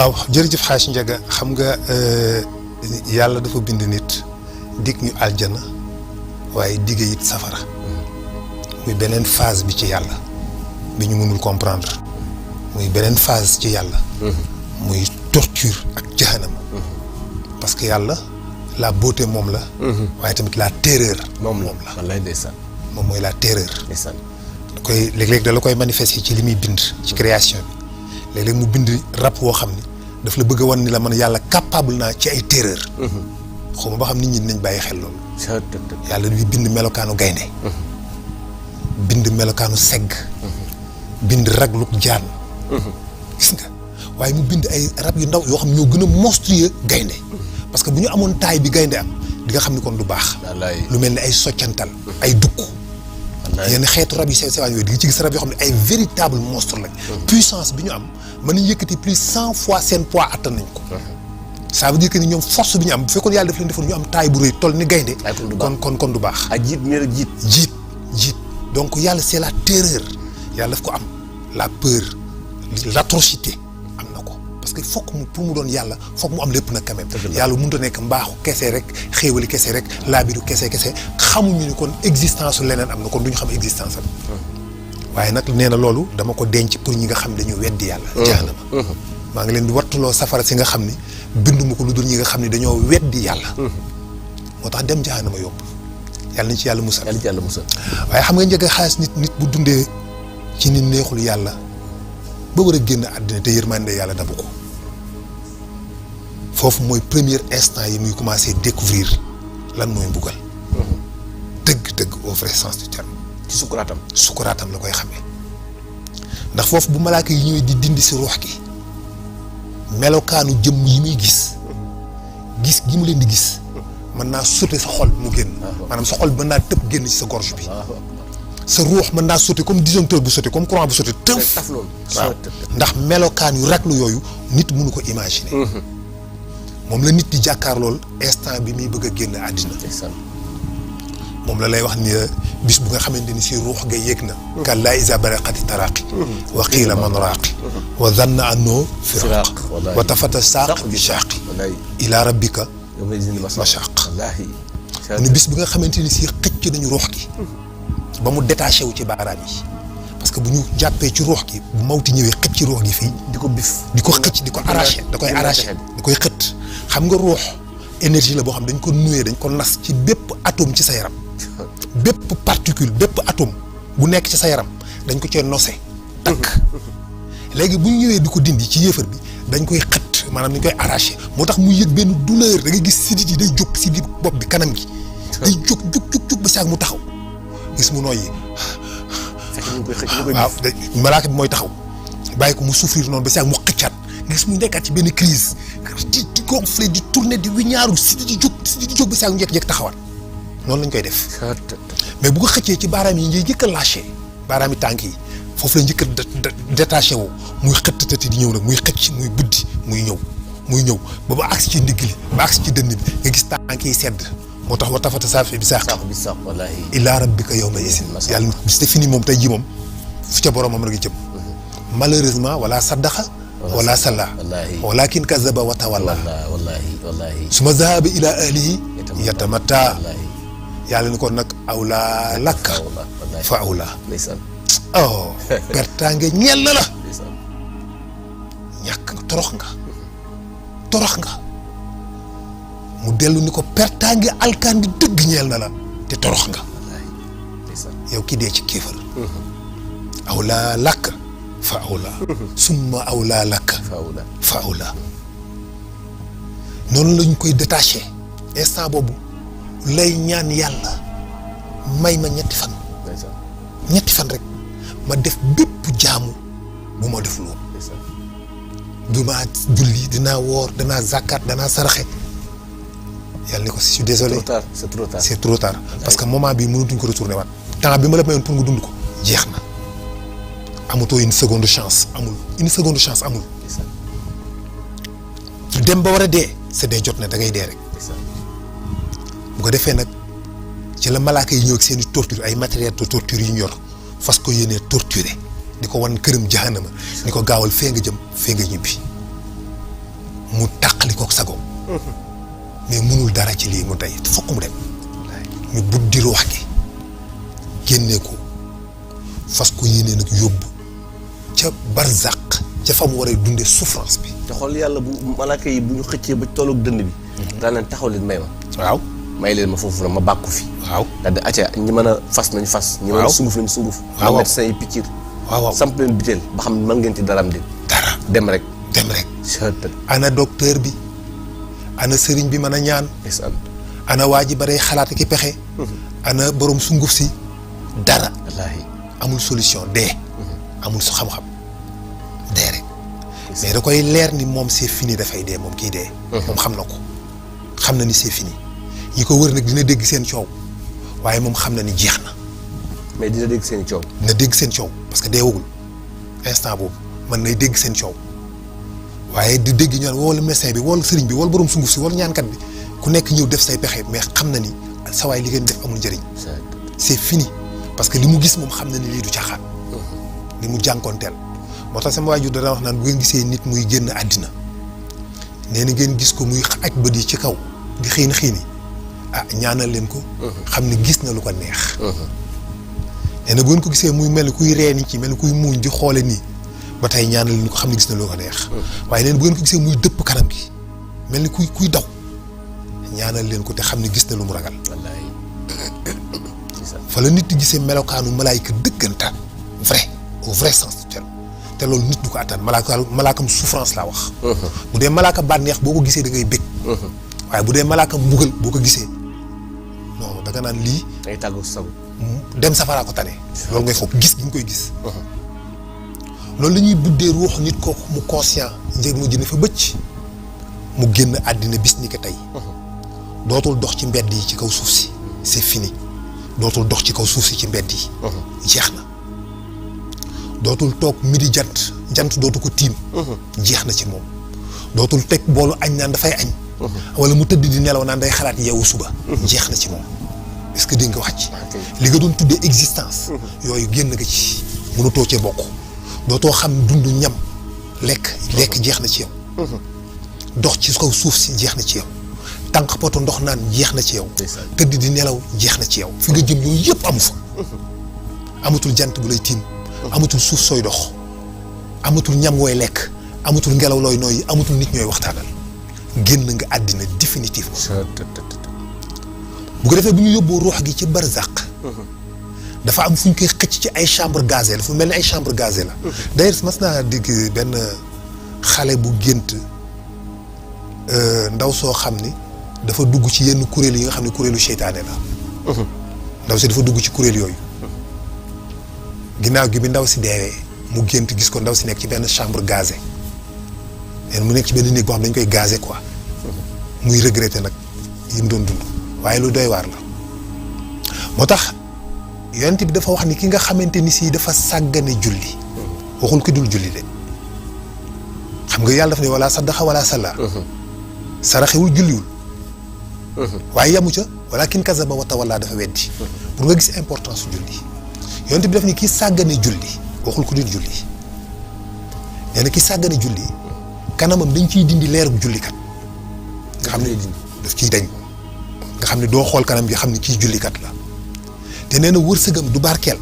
waaw jërëjëf xaaj Njaga xam nga yàlla dafa bind nit dig ñu aljana waaye digge it safara muy beneen phase bi ci yàlla bi ñu mënul comprendre muy beneen phase ci yàlla muy torture ak jahanama parce que yàlla la beauté moom la waaye tamit la terreur moom la wallaay ndeysaan moom mooy la terreur ndeysaan da koy léeg-léeg da la koy manifester ci li muy bind ci création bi léeg-léeg mu bind rab woo xam ni daf la bëgg a wan ni la man yàlla capable naa ci ay terreur xaw ma ba xam nit ñi dinañ bàyyi xel loolu yàlla bi bind melokaanu gaynde bind melokaanu segg bind ragluk jaan gis nga waaye mu bind ay rab yu ndaw yoo xam ñoo gën a monstrueux gaynde parce que bu ñu amoon taay bi gaynde am di nga xam ni kon du baax lu mel ni ay soccantal ay dukk yenn xeetu rab yi sew sewaan yooyu di nga ci gis rab yoo xam ne ay véritable monstre lañ puissance bi ñu am mën nañu yëkkati plus 100 fois seen poids attan nañ ko ça veut dire que ni ñoom force bi ñu am bu fekkoon yàlla daf leen defoon ñu am taay bu rëy toll ni gaynde kon du baax ak jiit donc yàlla c'est la terreur yàlla daf ko am la peur l'atrocité am na ko parce que fokk mu pour mu doon yàlla fokk mu am lépp nag quand même yàlla mënut a nekk mbaaxu kese rek xéewali kese rek laabiru kese xamuñu ni kon existence su leneen am na kon duñu xam existence am waaye nag nee na loolu dama ko denc pour ñi nga xam dañu weddi yàlla jahanama maa ngi leen di wattuloo safara si nga xam ni binduma ko lu dul ñi nga xam ne dañoo weddi yàlla moo tax dem jahanama yomb yàlla nañ ci yàlla musal waaye xam nga njëkk xaalis nit bu dundee ci nit neexul yàlla ba war a génn àddina te yërmande yàlla dabu ko foofu mooy premier instant yi muy commencé découvrir lan mooy mbugal dëgg au vrai sens du terme ci sukkuraatam la koy xamee ndax foofu bu malaaka yi ñëwee di dindi si ruux gi melokaanu jëmm yi muy gis gi mu leen di gis mën naa sauter sa xol mu génn maanaam sa xol mën naa tëb génn ci sa gorge bi sa ruux mën naa sauter comme disjoncteur bu sauter comme courant bu sauter tëf waaw ndax melokaan yu raglu yooyu nit mënu ko imaginer moom la nit di jàkkaar lool instant bi muy bëgg a génn àddina moom la lay wax ni bis bu nga xamante ni si ruux ga yéeg na kallaa izaa balagati taraaqi wa qiila man raaqi wa zanna annoo firaaq wa tafata saaq bi shaaqi ilaa rabbika mashaaq mu ne bis bi nga xamante ni si xëcc nañu ruux gi ba mu détaché wu ci baaraam yi parce que bu ñu jàppee ci ruux gi bu mawti ñëwee xëcc ci ruux gi fii di ko xëcc di ko arraché da koy arraché da koy xët xam nga ruux énergie la boo xam dañ ko nuwee dañ ko nas ci bépp atome ci sa yaram bépp particule bépp atome bu nekk ci sa yaram dañ ko cee nosé takk léegi bu ñu ñëwee di ko dindi ci yéefar bi dañ koy xët maanaam dañ koy arraché moo tax muy yëg benn douleur da ngay gis sidit yi day jóg si biir bopp bi kanam gi day jóg ba saag mu taxaw gis mu nooyi waaw malaaka bi mooy taxaw bàyyi ko mu souffrir noonu ba saag mu xëccaat gis mu nekkaat ci benn crise di gonfler di tourner di wiñaaru sidit di jóg ba saag mu njëkk taxawaat noonu lañ koy def mais bu ko xëccee ci baaraam yi ngay njëkk a lâché baaraam yi tànk yi foofu la njëkk a détaché wu muy xëttati di ñëw nag muy xëcc muy buddi muy ñëw ba agsi ci ndigg li ba agsi ci dënn bi nga gis tànk yi sedd moo tax wa tafata saaq bi saaq ilaa rabbika yawma izin yàlla bis te fini moom tey ji moom fu ca boromam rek jëm malheureusement wala saddaqa wala salla walakin kazaba wa tawalla suma zahaba ila ahlihi yatamatta yàlla ni ko nag awlaa lakka fa awlaa pertaange ñeel na la ñàkk nga torox nga mu dellu ni ko pertaange alkaan di dëgg ñeel na la te torox nga yow ki dee ci kéefar awlaa lakka fa awlaa summa awlaa lakka fa awlaa noonu lañ koy détaché instant boobu lay ñaan yàlla may ma ñetti fan rek ma def bépp jaamu bu ma def loolu dinaa julli dinaa woor danaa zakat danaa saraxe yàlla ni ko je suis désolé c'est trop tard parce que moment bi mënatuñ ko retourner waat temps bi ma la mayoon pour nga dund ko jeex na amatoo une seconde chance amul dem ba war a dee c'est day jot ne da ngay dee rek bu ko defee nag ci la malaaka yi ñëw ak seen i torture ay matériel de torture yu ñu yor fas ko yéenee torturer di ko wan këram jahanama ni ko gaawal fee nga jëm fee nga ñibbi tàqalikook sago mais mënul dara ci lii mu tey fokk mu dem ñu buddi ruux gi génnee ko fas ko yéenee nag yóbbu ca barzaq ca fa mu war a dundee souffrance bi. te xool yàlla bu malaaka yi bu ñu xëccee ba tolloog dënd bi. daan leen taxaw leen may ma. waaw may leen ma foofu nag ma bàkku fi. waaw daal di acca ñi mën a fas nañ fas. ñi mën a sunguf nañ sunguf. waaw médecin yi piccir. waaw samp leen biteel ba xam mën ngeen ci daram di. dara dem rek. dem rek. chëtët. ana docteur bi ana sëriñ bi mën a ñaan. ndeysaan. ana waa ji ba day xalaat ki pexe. ana borom sunguf si dara. wallaahi. amul solution dee. amul su xam-xam dee rek. mais da koy leer ni moom c'est fini dafay dee moom kii dee. moom xam na ko xam na ni c'est fini ñi ko wër nag dina dégg seen coow waaye moom xam na ni jeex na. mais dina dégg seen coow. dina dégg seen coow parce que deewagul instant boobu mën nay dégg seen coow waaye di dégg ñu naan wala médecin bi wala sëriñ bi wala borom sunguf si wala ñaankat bi ku nekk ñëw def say pexe mais xam na ni sa waay li ngeen def amul njëriñ. c'est fini parce que li mu gis moom xam na ni lii du caaxaan. li mu jànkoonteel moo tax sama waajur dana wax naan bu ngeen gisee nit muy génn àddina nee na ngeen gis ko muy aj bët yi ci kaw di xiin xiini ah ñaanal leen ko. xam ne gis na lu ko neex. nee na bu ngeen ko gisee muy mel ni kuy ree ni ci mel ni kuy muuñ di xoole nii ba tey ñaanal leen ko xam ne gis na lu ko neex. waaye nee na bu ngeen ko gisee muy dëpp kanam gi mel ni kuy daw ñaanal leen ko te xam ne gis na lu mu ragal. wallaahi. fa la nit di gisee melokaanu malaayika dëggantaan vrai au vrai sens du terme te loolu nit du ko attan malaakam souffrance laa wax. bu dee malaaka bànneex boo ko gisee da ngay bég. waaye bu dee malaaka mbugal boo ko gisee non da nga naan lii. day tàggu sagu. dem safaraa ko tane. loolu ngay foog gis gi nga koy gis. loolu la ñuy buddee ruux nit kooku mu conscient njëg mu jënd fa bëcc mu génn àddina bis ni ko tey. dootul dox ci mbedd yi ci kaw suuf si c'est fini dootul dox ci kaw suuf si ci mbedd yi. jeex na dootul toog midi jant dootu ko tiim. jeex na ci moom dootul teg boolu añ naan dafay añ. wala mu tëdd di nelaw naan day xalaat yeewu suba. jeex na ci moom est-ce que dégg nga wax ci. li nga doon tuddee existence. yooyu génn nga ci mënutoo cee bokk dootoo xam dund ñam lekk jeex na ci yow. dox ci kaw suuf si jeex na ci yow. tànk poto ndox naan jeex na ci yow. tëdd di nelaw jeex na ci yow. fi nga jëm yooyu yëpp amu fa. amatul jant bu lay tiim. amatul suuf sooy dox. amatul ñam wooy lekk. amatul ngelaw looy nooyi amatul nit ñooy waxtaanal. génn nga àddina définitivement. bu ko defee bu ñu yóbboo ruux gi ci barzaq. dafa am fu ñu koy xëcc ci ay chambre gazée la fu mel ni ay chambre gazée la. d'ailleurs mas naa dégg benn xale bu gént ndaw soo xam ni dafa dugg ci yenn kuréel yi nga xam ne kuréelu seytaane la. ndaw si dafa dugg ci kuréel yooyu. ginnaaw gi bi ndaw si deewee mu gént gis ko ndaw si nekk ci benn chambre gazée. leen mu nekk ci benn néeg boo xam dañ koy gazé quoi. muy regretté nag yi mu doon dund. waaye lu doy waar la. moo tax yonent bi dafa wax ni ki nga xamante ni si dafa sàggane julli. waxul ki dul julli de. xam nga yàlla dafa ne wala saddaxa wala salla. saraxewul julliwul. waaye yamu ca walakin kazaba wa tawalla dafa weddi. pour nga gis importance su julli. yonent bi daf ni ki sàggane julli waxul ku dul julli. nee na ki sàggane julli. kanamam dañ ciy dindi leerug jullikat. nga xam ne daf ciy dañ. nga xam ne doo xool kanam gi xam ne kii jullikat la. te nee na wërsëgam du barkeel.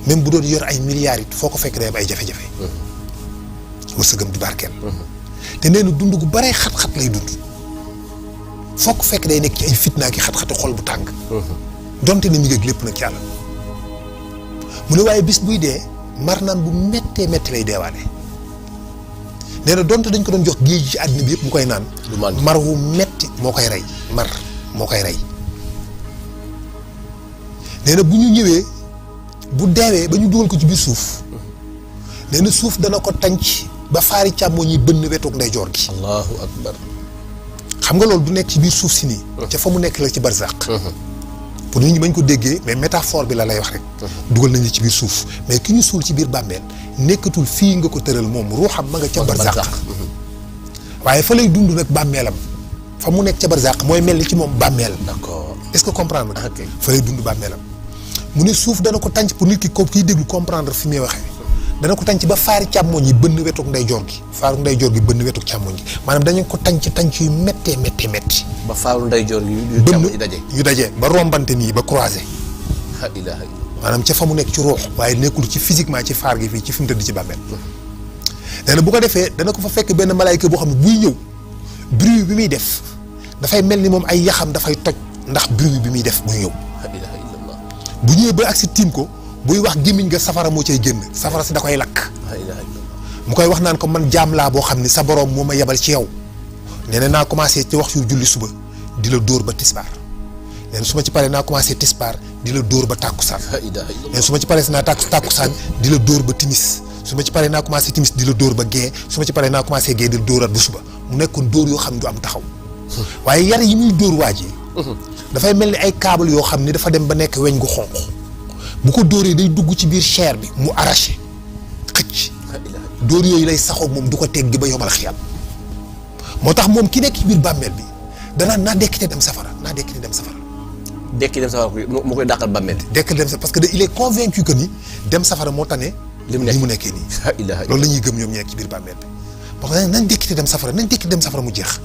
même bu doon yor ay milliards it foo ko fekk day am ay jafe-jafe. wërsëgam du barkeel. te nee na dund gu baree xat-xat lay dund. foo ko fekk day nekk ci ay fitnaa ki xat-xati xol bu tàng. donte ne mi ngi ak lépp nag yàlla. mu ne waaye bis buy dee mar naan bu méttee métti lay deewaale. nee na donte dañ ko doon jox géej ci àddina bi yëpp mu koy naan. mar wu metti moo koy rey mar moo koy rey. nee na bu ñu ñëwee bu deewee ba ñu dugal ko ci biir suuf. nee na suuf dana ko tànc ba faari càmmooñ yi bënn wetoog ndeyjoor gi. allahu akbar. xam nga loolu du nekk ci biir suuf si nii. ca fa mu nekk la ci barzaq. pour nit ñi bañ ko déggee mais métaphore bi la lay wax rek. dugal nañu ci biir suuf mais ki ñu suul ci biir bàmmeel nekkatul fii nga ko tëral moom ruuxam ma nga ca barzaq. waaye fa lay dund nag bàmmeelam fa mu nekk ca barzaq mooy mel ni ci moom bàmmeel. d'accord est-ce que comprendre nga. fa lay dund bàmmeelam mu ne suuf dana ko tànc pour nit ki ko kiy déglu comprendre fi muy waxee dana ko tànc ba faari càmmoñ yi bënn wetuk ndeyjoor gi faaru ndeyjoor gi bënn wetuk càmmoñ gi maanaam dañu ko tànc yu méttee ba faaru ndeyjoor gi yu càmmoñ yi daje. yu daje ba rombante nii ba croisé. la ilaha illallah. maanaam ca fa mu nekk ci ruux waaye nekkul ci physiquement ci faar gi fii ci fi mu tëdd ci bàmmeel. nee na bu ko defee dana ko fa fekk benn malaayka boo xam ne buy ñëw bruit bi muy def dafay mel ni moom ay yaxam dafay toj ndax bruit bi muy def buy ñëw. la ilaha illallah. bu ñëwee ba agsi tiim ko buy wax gémmiñ nga safara moo cay génn safara si da koy lakk. la ilaha illallah. mu koy wax naan ko man jaam laa boo xam ni sa boroom moo ma yebal ci yow nee na naa commencé ci waxtu julli suba di la dóor ba tisbaar nee na su ma ci paree naa commencé tisbaar di la dóor ba tàkkusaan la ilaha illallah. nee na su ma ci paree naa tàkkusaan di la dóor ba timis su ma ci paree naa commencé timis di la dóor ba gee su ma ci paree naa commencé gee di la dóoraat ba suba mu nekkoon dóor yoo xam ne du am taxaw waaye yar yi muy dóor waaj yi dafay mel ni ay câble yoo xam ni dafa dem ba nekk weñ gu xonq bu ko dóoree day dugg ci biir chair bi mu arraché xëcc dóor yooyu lay saxoog moom du ko teggi ba yomal xiyam moo tax moom ki nekk ci biir bàmmeel bi danaa naa dekkite dem safara naa dekkite dem safara. dekki dem safara moo koy dàqal bàmmeel. dekkite dem safara parce que il est convaincu que ni dem safara moo tane. li mu nekkee nii. la ilaha loolu la ñuy gëm ñoom ñu nekk ci biir bàmmeel bi. parce que nañ dekkite dem safara nañ dekkite dem safara mu jeex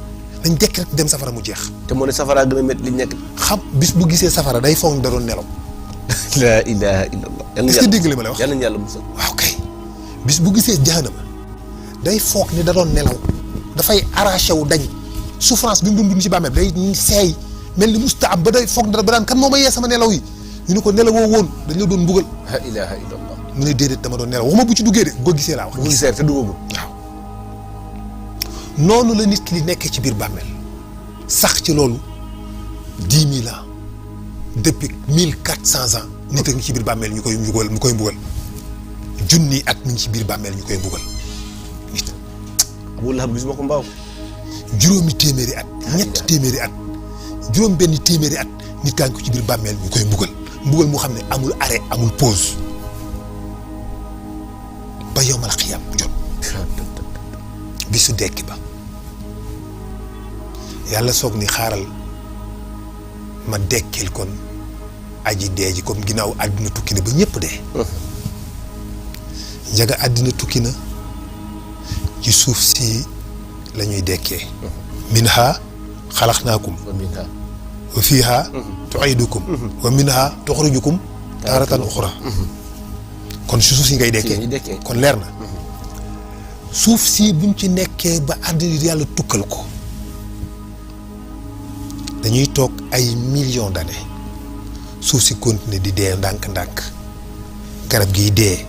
nañ dekkite dem safara mu jeex. te moo ne safara gën a métti li ñu nekk. xam bis bu gisee safara day foog da doon nelaw. la ilaha illallah. est-ce que dégg li ma la wax yal nañu yàlla musal. waaw kay bis bu gisee jahanama day foog ni da doon nelaw dafay arraché wu dañ souffrance bi mu dund ci bàmmeel day seey mel ni musta am ba day foog dara ba daan kan moo ma yee sama nelaw yi ñu ne ko nelawoo woon dañ la doon mbugal. la ilaha illallah. mu ne déedéet dama doon nelaw waxuma bu ci duggee de bu ko gisee laa wax. bu gisee te duggagul. waaw noonu la nit ki di nekkee ci biir bàmmeel sax ci loolu 10 000 ans depuis 1400 ans nit a ngi ci biir bàmmeel ñu koy mbugal junni at mi ngi ci biir bàmmeel ñu koy mbugal nit. Abu Lahab gisuma ko mbaaw. juróomi téeméeri at ñett téeméeri at juróom benn téeméeri at nit kaa ngi ko ci biir bàmmeel ñu koy mbugal moo xam ne amul arrêt amul pause ba yowmal xiyaam jot bisu dekki ba yàlla soog ni xaaral ma dekkil kon aji dee ji comme ginnaaw àddina tukki na ba ñëpp dee njaga àddina tukki na ci suuf si la ñuy dekkee minha xalaxnaakum wa fiiha tu'iidukum wa minha tuxrijukum taaratan uxra kon si suuf si ngay dekkee kon leer na suuf si buñ ci nekkee ba àddina yàlla tukkal ko dañuy toog ay millions d'années suuf si continuer di dee ndànk-ndànk garab giy dee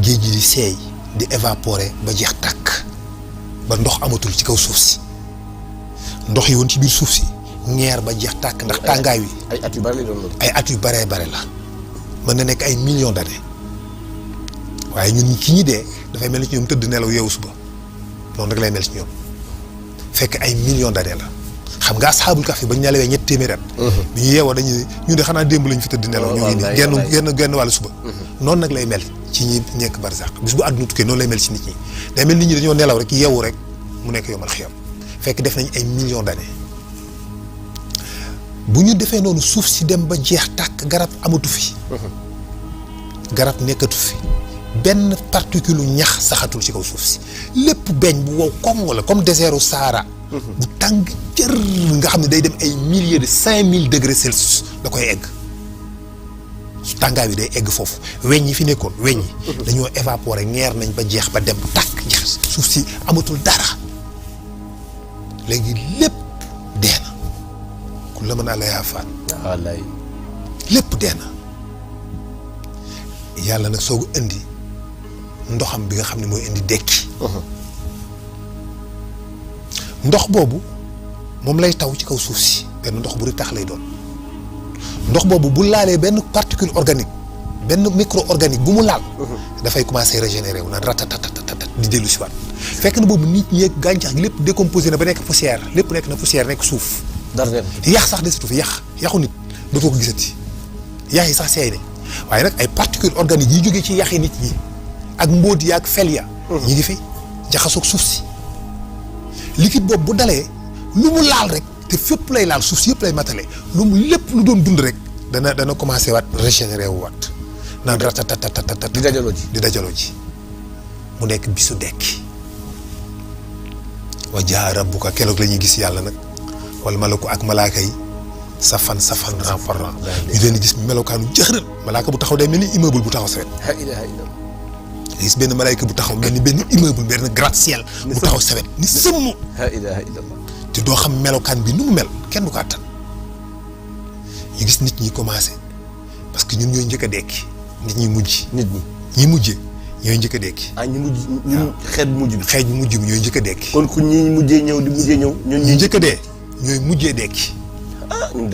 géej gi di seey di évaporer ba jeex tàkk ba ndox amatul ci kaw suuf si ndox yi woon ci biir suuf si ñeer ba jeex tàkk ndax tàngaay wi. ay at yu bari la doon loolu. ay at yu baree bare la mën na nekk ay millions d'années waaye ñun ki ñi dee dafay mel ni ci ñoom tëdd nelaw yeewu suba noonu rek lay mel ci ñoom fekk ay millions d'années la xam nga asxaabul kahfi ba ñu nelawee ñetti téeméeri at bi ñu yeewoo dañuy ñu de xanaa démb lañ fi tëdd nelaw ñu ngi nii genn wàllu suba noonu nag lay mel ci ñi nekk barzaq bis bu àdduna tukkee noonu lay mel ci nit ñi day mel nit ñi dañoo nelaw rek yeewu rek mu nekk yomal xiyam fekk def nañ ay millions d'années bu ñu defee noonu suuf si dem ba jeex tàkk garab amatu fi garab nekkatu fi benn particule ñax saxatul ci kaw suuf si lépp beñ bu wow koŋ wala comme désertu Sahara bu tàng jër nga xam ne day dem ay milliers de 5000 degrés Celsius da koy egg su tàngaay bi day egg foofu weñ yi fi nekkoon weñ yi dañoo évaporer ñeer nañ ba jeex ba dem tàkk jeex suuf si amatul dara léegi lépp dee na ku la mën a lay faan wallaay lépp dee na yàlla nag soog indi ndoxam bi nga xam ne mooy indi dekki ndox boobu moom lay taw ci kaw suuf si benn ndox bu ritax lay doon ndox boobu bu laalee benn particule organique benn micro-organique bu mu laal dafay commencer régénérer wu naan ratatatatat di dellu si waat fekk na boobu nit ñi gàncax gi lépp décomposé na ba nekk poussière lépp nekk na poussière nekk suuf dara nekk yax sax desatu fi yaxu nit dootoo ko gisati yax yi sax seey nañ waaye nag ay particules organiques yi jógee ci yaxi nit ñi ak mbóot ya ak fel ya ñi ngi fi jaxasoog suuf si liquide boobu bu dalee lu mu laal rek te fépp lay laal suuf si yëpp lay matale lu mu lépp lu doon dund rek dana commencé waat régénérer wu waat naan ratatatatatatat di dajaloo ji di dajaloo ji mu nekk bisu dekki wa jaa rabbuka keroog la ñuy gis yàlla nag wala malaku ak malaaka yi safan ran par ran ñu leen di gis melokaanu jëxëral malaaka bu taxaw day mel ni immeuble bu taxaw sa wet la ilaha illallah gis benn malaaka bu taxaw mel ni benn immeuble benn gratte-ciel bu taxaw sa wet ni sëmm la ilaha illallah te doo xam melokaan bi nu mu mel kenn du ko àttan ñu gis nit ñi commencé parce que ñun ñooy njëkk a dekki nit ñi mujj ñi mujjee ñooy njëkk a dekki ñu mujj ñun xeet mujj bi xeej bu mujj bi ñooy njëkk a dekki kon ku ñi mujjee ñëw di mujjee ñëw ñun ñu njëkk a dee ñooy mujjee dekki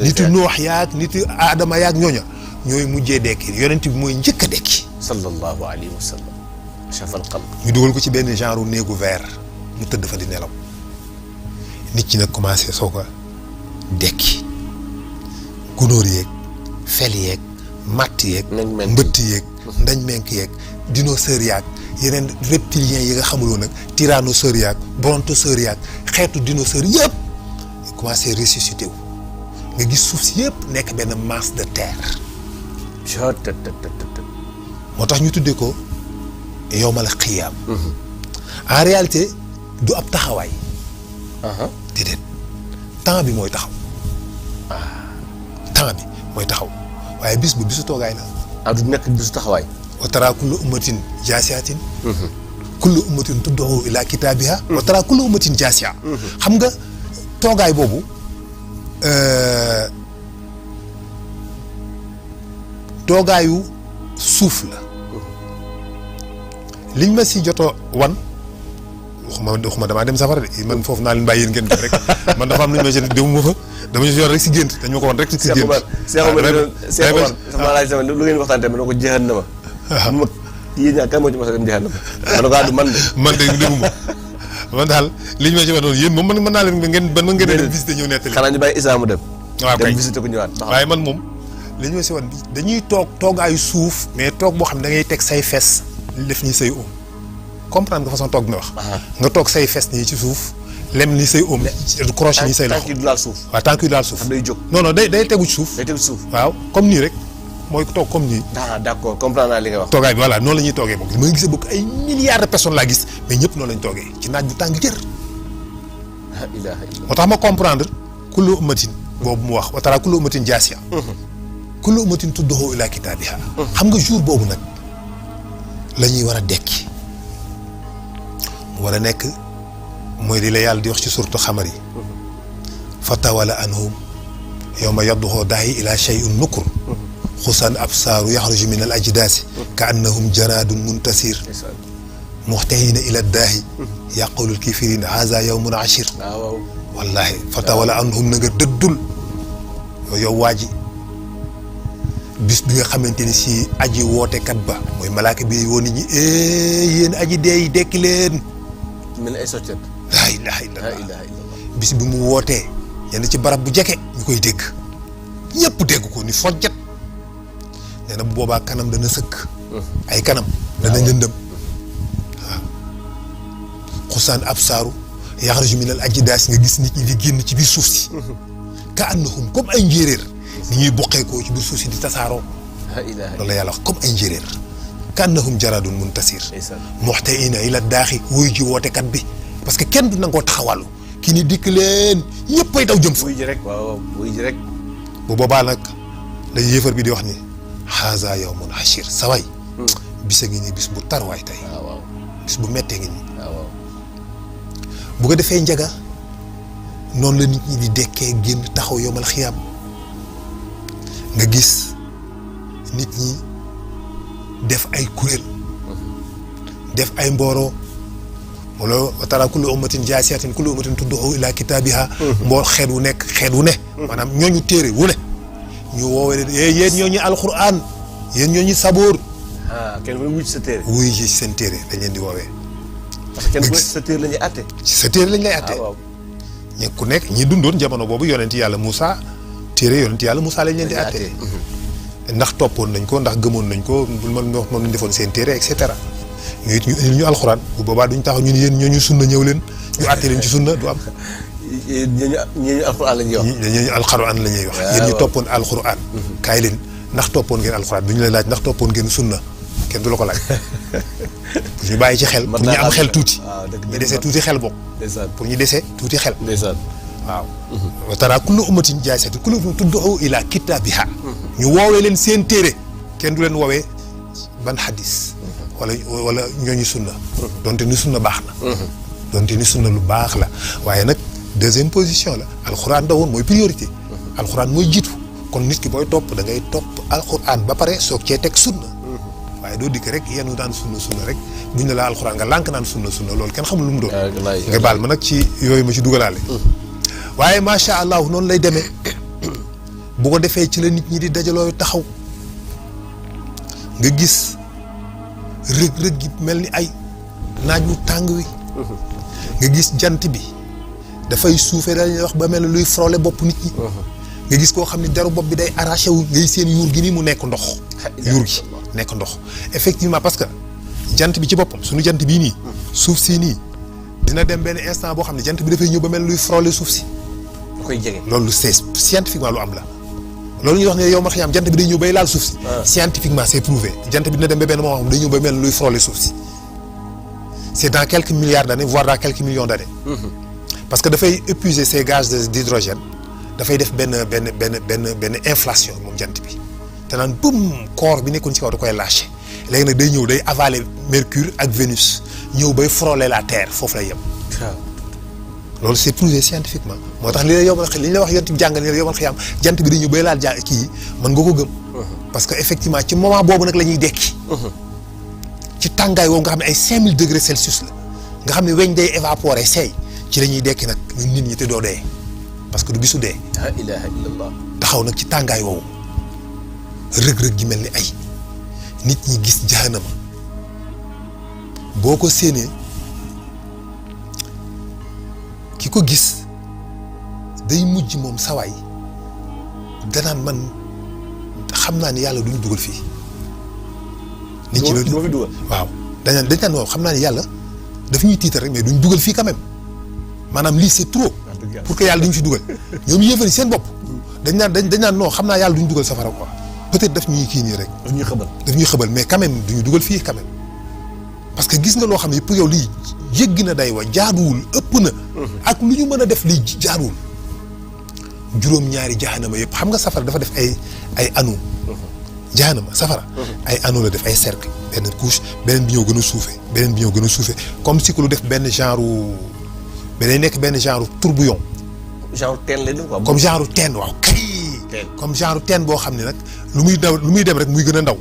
nitu noox yaag nitu aadama yaag ñooña ñooy mujjee dekki yonent bi mooy njëkk a dekki sallallahu alayhi wa sallam shafal qalb ñu dugal ko ci benn genre néegu verre mu tëdd fa di nelaw nit ñi nag commencé soo ko dekki gunóor yeeg fel yeeg matt yeeg mbëtt yeeg ndañ menk yeeg dinosaure yaag yeneen reptiliens yi nga xamuloo nag tyrannosaure yaag brontosaure yaag xeetu dinosaure yëpp commencé ressuscité wu nga gis suuf si yëpp nekk benn masse de terre moo tax ñu tuddee ko yowmal xiyaam en réalité du ab taxawaay déedéet temps bi mooy taxaw temps bi mooy taxaw waaye bis bu bisu toogaay la du nekk bisu taxawaay wa tara kullu ummatin jaasiatin kullu ummatin tud'u ila kitaabiha wa tara kullu ummatin jaasia xam nga toogaay boobu toogaayu suuf la liñ ma si joto wan waxuma damaa dem safara de man foofu naa leen bàyyi yéen ngeen def rek man dafa am lu ñu ma si demuma fa dama si yor rek si gént dañ ma ko wan rek si gént Cheikh Omar sama laaj sama lu ngeen waxtaan tamit ma ne ko jeexal na ma bu ma yéen ñaa kan moo ci mas a dem jeexal na ma ne ko du man de demuma man daal li ñu ma ci wax noonu yéen moom mën naa leen ngeen ban ngeen dem visité ñëw nettali xanaa ñu bàyyi Issa mu dem waaw kay dem visité ko ñëwaat waaye man moom li ñu ma si wan dañuy toogaayu suuf mais toog boo xam ne da ngay teg say fes def ni say oom comprendre nga façon toog bi ma wax nga toog say fes nii ci suuf lem ni say oom crochet ni say loxo tànk yi du laal suuf waaw tànk yi du laal suuf day jóg non day tegu ci suuf day tegu ci suuf waaw comme nii rek mooy toog comme nii d'accord comprendre naa li nga wax toogaay bi voilà noonu la ñuy toogee moom ma ngi gisee bokk ay milliards de personnes laa gis mais ñëpp noonu lañ toogee ci naaj bu tàng jër moo tax ma comprendre kullu ummatin boobu mu wax wa tara kullu ummatin jaasiya kullu ummatin tud'u ila kitaabiha xam nga jour boobu nag la ñuy war a dekki mu war a nekk mooy li la yàlla di wax ci surtu xamar yi fatawala anhum yawma yadduhu daa'i ila shay'in nukur xusan absaaru yaxruju min al ajdaasi ka annahum jaraadun muntasir muxtahiina ila daahi yaqulul kaafiriin haza yawmun ashir wallahi fatawala anhum na nga dëddul yow waa ji bis bi nga xamante ni si aji wootekat ba mooy malaaka bi woo nit ñi yéen aji dee yi dekki leen mel ni ay soccet laa ilaha illallah bis bi mu wootee yenn ci barab bu jege ñu koy dégg ñëpp dégg ko ni fojjat nee na bu boobaa kanam dana sëkk ay kanam dana lëndëm waaw xusaan absaaru yaxruju minal ajdaas nga gis nit ñi di génn ci biir suuf si ka annahum comme ay njéeréer ni ñuy boqeekoo ci biir suuf si di tasaaroo loolu la yàlla wax comme ay njéeréer ka annahum jaraadun muntasir muxtahiina ila daaxi wuy ji wootekat bi parce que kenn du nangoo taxawàllu ki ni dikk leen ñëppay daw jëm fa wuy ji rek waaw wuy ji rek bu boobaa nag la yéefar bi di wax ni haza yawmun ashir saway bisa ngi nii bis bu tar waay tey bis bu mettee ngi nii bu ko defee njaga noonu la nit ñi di dekkee génn taxaw yowmal xiyaam nga gis nit ñi def ay kuréel def ay mbooroo wala wa tara kullu ummatin jaasiyatin kullu ummatin tud'u ila kitaabiha mboor xeet wu nekk xeet wu ne maanaam ñooñu téere wu ne ñu woowee leen yéen ñooñu alquran yéen ñooñu saboor kenn ku ne wuy ci sa téere wuy ci seen téere dañ leen di woowee parce que kenn ku ne ci sa téere la ñuy àtte ci sa téere lañ lay àtte ñi ku nekk ñi dundoon jamono boobu yonent yàlla Moussa téere yonent yàlla Moussa lañ leen di àtte ndax toppoon nañ ko ndax gëmoon nañ ko moom lañ defoon seen téere et cetera ñu it ñu indil ñu alxuraan bu boobaa duñ taxaw ñu ne yéen ñooñu sunna ñëw leen ñu àtte leen ci sunna du am. ñooñu alxuraan la ñuy wax. ñooñu alxuraan la ñuy wax. yéen ñu toppoon alxuraan. kaay leen ndax toppoon ngeen alxuraan du ñu la laaj ndax toppoon ngeen sunna kenn du la ko laaj pour ñu bàyyi ci xel pour ñu am xel tuuti ñu desee tuuti xel bokk pour ñu desee tuuti xel waaw wa tara kullu ummatin jaasiyatin kullu ummatin tud'u ila kitaabiha ñu woowee leen seen téere kenn du leen woowee ban xadis wala ñooñu sunna donte ni sunna baax na donte ni sunna lu baax la waaye nag deuxième position la alxuraan da woon mooy priorité alxuraan mooy jiitu kon nit ki booy topp da ngay topp alxuraan ba pare soog cee teg sunna waaye doo dikk rek yenu daan sunna rek buñ ne la alxuraan nga lànk naan sunna loolu kenn xamul lu mu doon nga baal ma nag ci yooyu ma ci dugalaale waaye macha allah noonu lay demee bu ko defee ci la nit ñi di dajaloo taxaw nga gis rëg-rëg gi mel ni ay naaj mu tàng wi nga gis jant bi dafay suufee dañuy wax ba mel ne luy frôler bopp nit ñi nga gis koo xam ne deru bopp bi day arraché wu ngay seen yuur gi nii mu nekk ndox yuur gi nekk ndox effectivement parce que jant bi ci boppam suñu jant bii nii suuf si nii dina dem benn instant boo xam ne jant bi dafay ñëw ba mel ne luy frôler suuf si koy jege loolu c'est scientifiquement lu am la loolu ñuy wax ne yow ma xiyaam jant bi day ñëw bay laal suuf si scientifiquement c'est prouvé jant bi dina dem ba benn moment xam day ñëw ba mel luy frôler suuf si c'est dans quelques milliards d'années voire dans quelques millions d'années parce que dafay épuiser ces gaz d'hydrogène dafay def benn inflation moom jant bi te naan bum corps bi nekkoon ci kaw da koy lâché léegi nag day ñëw day avaler Mercure ak Vénus ñëw bay frôler la Terre foofu lay yem loolu c'est prouvé scientifiquement moo tax li la yow li ñu la wax yonent bi jàngal ni la yow man xiyaam jant bi day ñëw bay laal kii mën nga ko gëm parce que effectivement ci moment boobu nag la ñuy dekki ci tàngaay woowu nga xam ne ay 5000 degrés Celsius la nga xam ne weñ day évaporer seey ci la ñuy dekki nag ñun nit ñi te doo dee parce que du gisu dee la ilaha illallah taxaw nag ci tàngaay woowu rëg-rëg gi mel ni ay nit ñi gis jahannama boo ko séenee ki ko gis day mujj moom sawaay danaan man xam naa ni yàlla duñu dugal fii nit ñi loolu waaw dañ naan moom xam naa ni yàlla daf ñuy tiital rek mais duñ dugal fii quand même maanaam lii c'est trop pour que yàlla duñu fi dugal ñoom yéefari seen bopp dañ naan non xam naa yàlla duñu dugal safara quoi peut-être daf ñuy kii nii rek daf ñuy xëbal mais quand même duñu dugal fii quand même parce que gis nga loo xam ne pour yow lii yëgg na day wa jaaduwul ëpp na ak lu ñu mën a def lii jaaduwul juróom-ñaari jahanama yëpp xam nga safara dafa def ay anneaux jahanama safara ay anneaux la def ay cercle benn couche beneen bi ñëw gën a suufee beneen bi ñëw gën a suufee comme si que lu def benn genre beneen nekk benn genre tourbillon genre teen lay doon quoi comme genre teen waaw kay comme genre teen boo xam ne nag lu muy dem rek muy gën a ndaw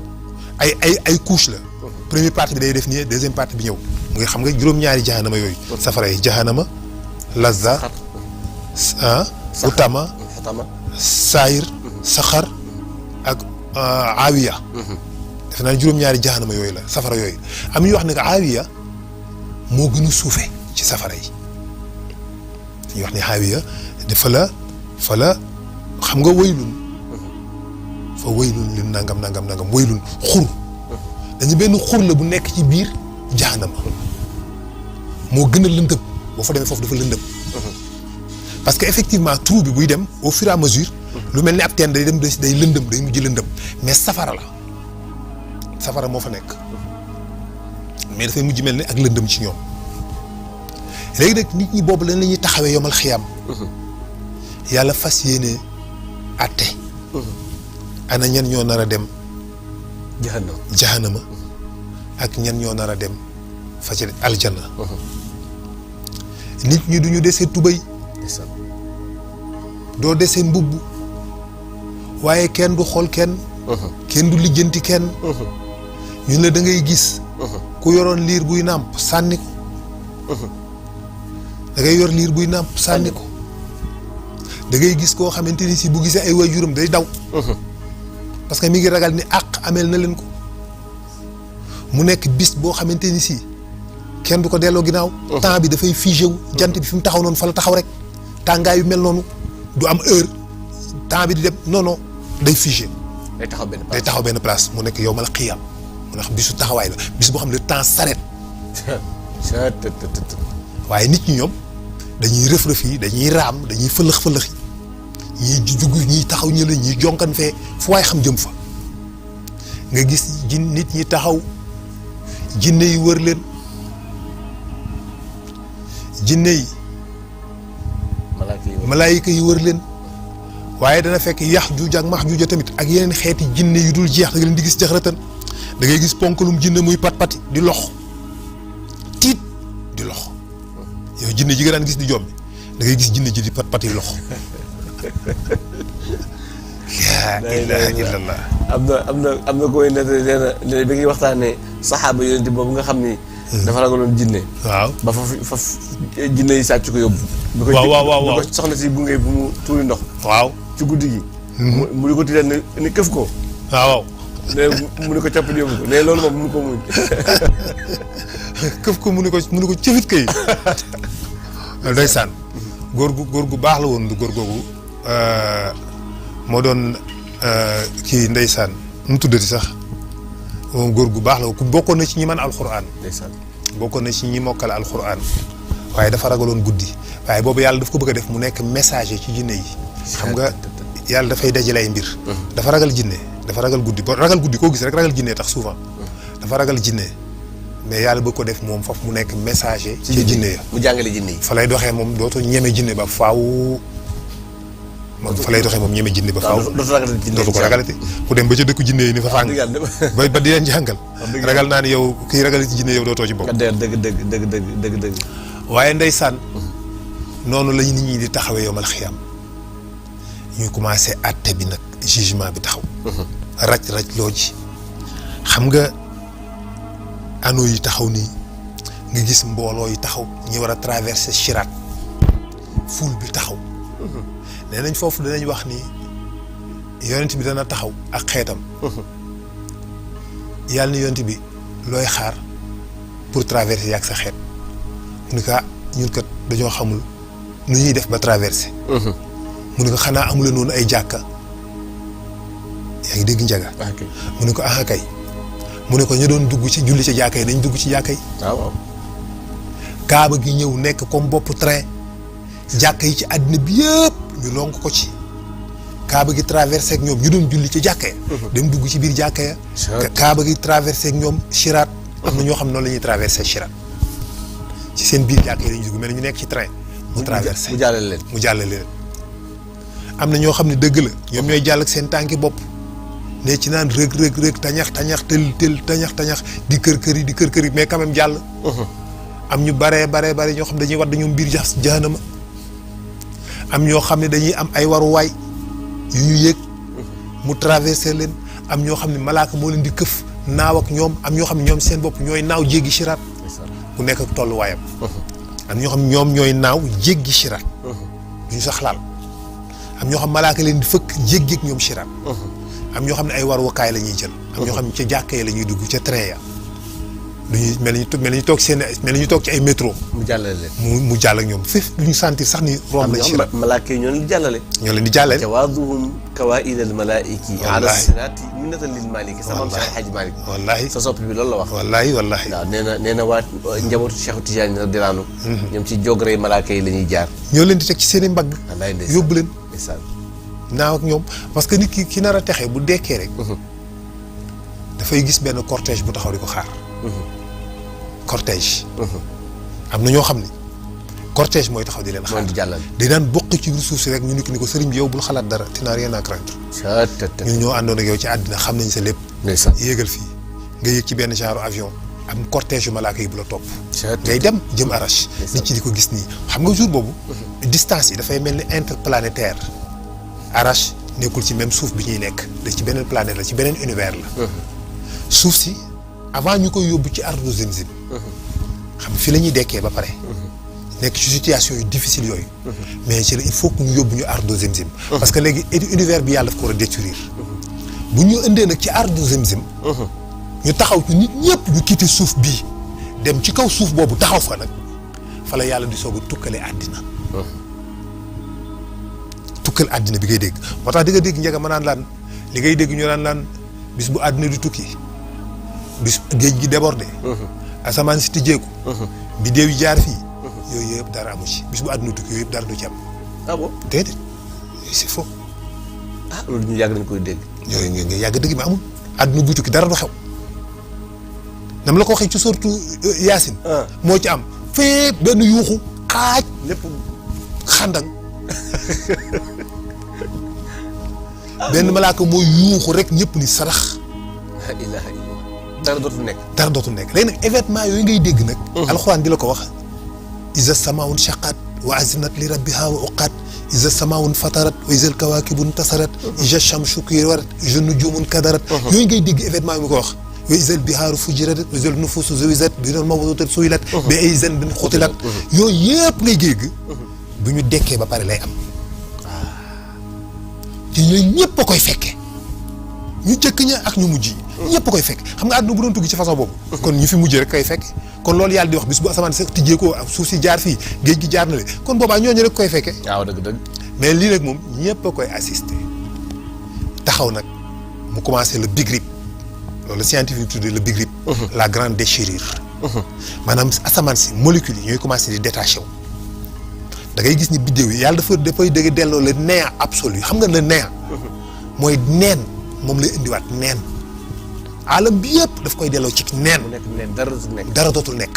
ay couche la première partie bi day def nii deuxième partie bi ñëw muy xam nga juróom-ñaari jahanama yooyu safara yi jahanama lazza utama saayir saxar ak aawiya defe naa ne juróom-ñaari jahanama yooyu la safara yooyu am ñuy wax ne que aawiya moo gën a suufe ci safara yi ñuy wax ne aawiya dafa la fa la xam nga waylun fa waylun li nangam waylun xur dañu benn xur la bu nekk ci biir jahanama moo gën a lëndëm boo fa demee foofu dafa lëndëm parce que effectivement trou bi buy dem au fur et à mesure lu mel ni ab teen day dem day lëndëm day mujj lëndëm mais safara la safara moo fa nekk mais dafay mujj mel ni ak lëndëm ci ñoom léegi nag nit ñi boobu lan la ñuy taxawee yomal xiyaam yàlla fas yéene atte ana ñan ñoo nar a dem jahannama ak ñan ñoo nar a dem fa ci aljanna nit ñi duñu dese tubéy doo dese mbubb waaye kenn du xool kenn kenn du lijjanti kenn ñun la da ngay gis ku yoroon liir buy nàmp sànni ko da ngay yor liir buy nàmp sànni ko da ngay gis koo xamante ni si bu gisee ay waajuram day daw parce que mi ngi ragal ni àq ameel na leen ko mu nekk bis boo xamante ni si kenn du ko delloo ginnaaw temps bi dafay figé wu jant bi fi mu taxaw noonu fa la taxaw rek tàngaay yu mel noonu du am heure temps bi di dem non day figé day taxaw benn place mu nekk yawmal qiyaam mu nekk bisu taxawaay la bis boo xam ne le temps s'arrête waaye nit ñi ñoom dañuy rëf-rëf yi dañuy raam dañuy fëlëx-fëlëx yi ñiy jug ñiy taxaw ñi la ñuy jonkan fee fu waay xam jëm fa nga gis ji nit ñi taxaw jinne yi wër leen jinne yi malaayika yi wër leen waaye dana fekk Yaxjuuj ak Maxjuuj tamit ak yeneen xeeti jinne yu dul jeex da nga leen di gis jaxratan da ngay gis ponkalum jinne muy pat-pati di lox tiit di lox yow jinne ji nga daan gis di jombi da ngay gis jinne ji di pat-pati lox laa ilaaha illallah. am na koy nettali nee na bi ngi waxtaanee saxaaba yonent boobu nga xam ni. dafa ragaloon jinne. waaw ba fa jinne yi sàcc ko yóbbu. waaw bi ko soxna si gunge bu mu tuuri ndox. waaw ci guddi gi. mu di ko tiital ni këf ko. waaw. nee mu ni ko coppit yóbbu ko nee loolu moom mënu ko muñ. këf ko mu ni ko cëfit kay. ndeysaan góor gu baax la woon du góor googu moo doon kii ndeysaan nu mu tuddati sax moom góor gu baax la ku bokkoon na ci ñi man alxuraan. ndeysaan bokkoon na ci ñi mokkal alxuraan waaye dafa ragaloon guddi waaye boobu yàlla daf ko bëgg a def mu nekk messager ci jinne yi. xam nga yàlla dafay dajale ay mbir. dafa ragal jinne dafa ragal guddi ba ragal guddi koo gis rek ragal jinne tax souvent. dafa ragal jinne mais yàlla bëgg ko def moom foofu mu nekk messager. ci jinne ya mu jàngale jinne yi. fa lay doxee moom dootoo ñeme jinne ba faaw. moom fa lay doxee moom ñeme jinne ba faaw. dootu ko ragalati ku dem ba ca dëkku jinne yi ni fa fàng. ba di leen jàngal. ragal naa ni yow kii ragal ci jinne yow dootoo ci bokk. dëgg. waaye ndeysaan noonu la nit ñi di taxawee yomal xiyam ñuy commencé àtte bi nag jugement bi taxaw. raj loo ji xam nga anneau yi taxaw nii nga gis mbooloo yi taxaw ñi war a traverser Sirat foule bi taxaw. nee nañ foofu danañ wax ni yonent bi dana taxaw ak xeetam. yàlla ni yonent bi looy xaar pour traverser yàgg sa xeet. mu ne ko ñun kat dañoo xamul nu ñuy def ba traverser. mu ne ko xanaa amule noonu ay jàkka yaa ngi dégg njaga. mu ne ko ah kay. mu ne ko ñu doon dugg ci julli ci jàkka yi nañ dugg ci jàkka yi. waaw. kaaba gi ñëw nekk comme bopp train jàkka yi ci àddina bi yëpp ñu lonk ko ci. kaaba gi traversé ak ñoom ñu doon julli ci jàkka ya. dem dugg ci biir jàkka ya. kaaba gi traversé ak ñoom Sirat. am na ñoo xam noonu la ñuy traversé Sirat. ci seen biir jàkka yi la ñuy dugg mel ni ñu nekk ci train. mu traversé mu jàllale leen. mu jàllale leen. am na ñoo xam ne dëgg la ñoom ñooy jàll ak seen tànki bopp. ne ci naan rëg tañax tel tañax di kër yi mais quand même jàll. am ñu bare ñoo xam dañuy wadd ñoom biir jahanama. am ñoo xam ne dañuy am ay waruwaay yu ñu yéeg mu traversé leen. am ñoo xam ne malaaka moo leen di këf naaw ak ñoom am ñoo xam ne ñoom seen bopp ñooy naaw jéggi Sirat. ku nekk ak tolluwaayam. am ñoo xam ne ñoom ñooy naaw jéggi Sirat. duñu sax laal. am ñoo xam malaaka leen di fëkk jéggi ak ñoom Sirat. am ñoo xam ne ay warukaay la ñuy jël. am ñoo xam ne ca jàkka ya la ñuy dugg ca train ya. duñuy mel ni ñu toog ci ay métro. mu jàllale leen. mu jàll ak ñoom fépp duñu sentir sax ni. romb nañ Sirat malaaka yi ñoo leen di jàllale. ñoo leen di jàllale. jawaaduhum kawaa'idal malaa'iki. ala siraati minnatan lil maaliki. sama Cheikh Hadj Malick. wallaahi sa soppi bi loolu la wax. wallaahi. waaw nee na waa njabootu Cheikh Tidiane radiyallaahu anhu. ñoom ci jogrey malaaka yi la ñuy jaar. ñoo leen di teg ci seen i mbagg. wallaay ndeysaan yóbbu leen. ndeysaan. naaw ak ñoom parce que nit ki nar a texee bu dekkee rek. dafay gis benn cortège bu taxaw di ko xaar. cortège. am na ñoo xam ne cortège mooy taxaw di leen xaar. di daan bokk ci biir suuf si rek ñu ni ko sëriñ bi yow bul xalaat dara tu n'as rien à craindre. ñun ñoo àndoon ak yow ci àddina xam nañ sa lépp. yéegal fii nga yéeg ci benn genre avion am cortège yu malaaka yi bu la topp. ngay dem jëm Arash. nit ci di ko gis nii xam nga jour boobu. distance yi dafay mel ni interplanétaire. Arash nekkul ci même suuf bi ñuy nekk da ci beneen planète la ci beneen univers la. suuf si avant ñu koy yóbbu ci ardu Zemzem. xam fi la ñuy dekkee ba pare. nekk ci situation yu difficile yooyu. mais ci la il faut que ñu yóbbu ñu ardu Zemzem. parce que léegi univers bi yàlla daf ko war a détruire. bu ñu indee nag ci ardu Zemzem. ñu taxaw ci nit ñëpp ñu quitté suuf bii dem ci kaw suuf boobu taxaw fa nag fa la yàlla di soog a tukkale àddina. tukkal àddina bi ngay dégg moo tax di nga dégg njëkk ma naan laan li ngay dégg ñu naan laan bis bu àddina di tukki bis géej gi débordé. asamaan si tijjeeku. biddeew yi jaar fii. yooyu yëpp dara amu ci bis bu àddina tukki yooyu yëpp dara du ci am. ah bon déedéet c'est faux. ah loolu ñu yàgg nañ koy dégg. yooyu nga yàgg dëgg mi amul àddina buy tukki dara du xew nam la ko waxee ci sortu Yaasin moo ci am fee benn yuuxu xaaj lépp xandang benn malaaka mooy yuuxu rek ñëpp ni sarax la ilaha illallah dara dootul nekk dara dootul nekk léegi nag événement yooyu ngay dégg nag alxuraan di la ko wax iza samaun shaqat wa azinat li rabbiha wa uqat iza samaun fatarat wa iza alkawakibu intasarat iza shamsu kuwirat iza nujumun kadarat yooyu ngay dégg événement yi mu ko wax wa iza albihaaru fujirat wa iza nufusu zuwijat bi doon mawdudat suwilat bi ay zanbin xutilat yooyu yëpp ngay dégg bu ñu dekkee ba pare lay am te ñooñu ñëpp a koy fekke ñu jëkk ña ak ñu mujj yi ñëpp a koy fekk xam nga àdduna bu doon tugg ci façon boobu kon ñu fi mujjee rek koy fekk kon loolu yàlla di wax bis bu asamaan sax tijjee ko ak suuf si jaar fii géej gi jaar na le kon boobaa ñooñu rek koy fekke waaw dëgg mais lii nag moom ñëpp a koy assister taxaw nag mu commencé le big rip loolu scientifique tuddee le big rip la grande déchirure maanaam asamaan si molécules yi ñooy commencé di détaché wu da ngay gis ni biddéew yi yàlla dafay dëgg delloo le néant absolu xam nga le néant mooy neen moom lay indiwaat neen alam bi yëpp daf koy delloo ci neen mu nekk neen dara dootul nekk dara dootul nekk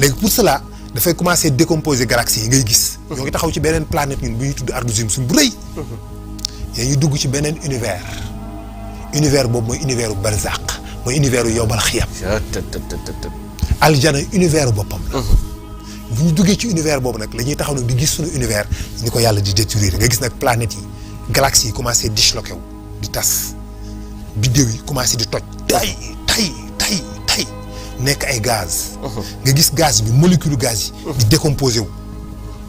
léegi pour cela dafay commencer décomposer galaxies yi ngay gis ñoo ngi taxaw ci beneen planète ñun bu ñuy tudd ardu Zimsum bu rëy yaa ñu dugg ci beneen univers boobu mooy univers u barzaq mooy univers u yowmal xiyam aljana univers u boppam la bu ñu duggee ci univers boobu nag la ñuy taxaw nag di gis suñu univers ni ko yàlla di détruire nga gis nag planètes yi galaxies yi commencé disloqué wu di tas biddéew yi commencé di toj tay nekk ay gaz nga gis gaz bi molécule gaz yi di décomposé wu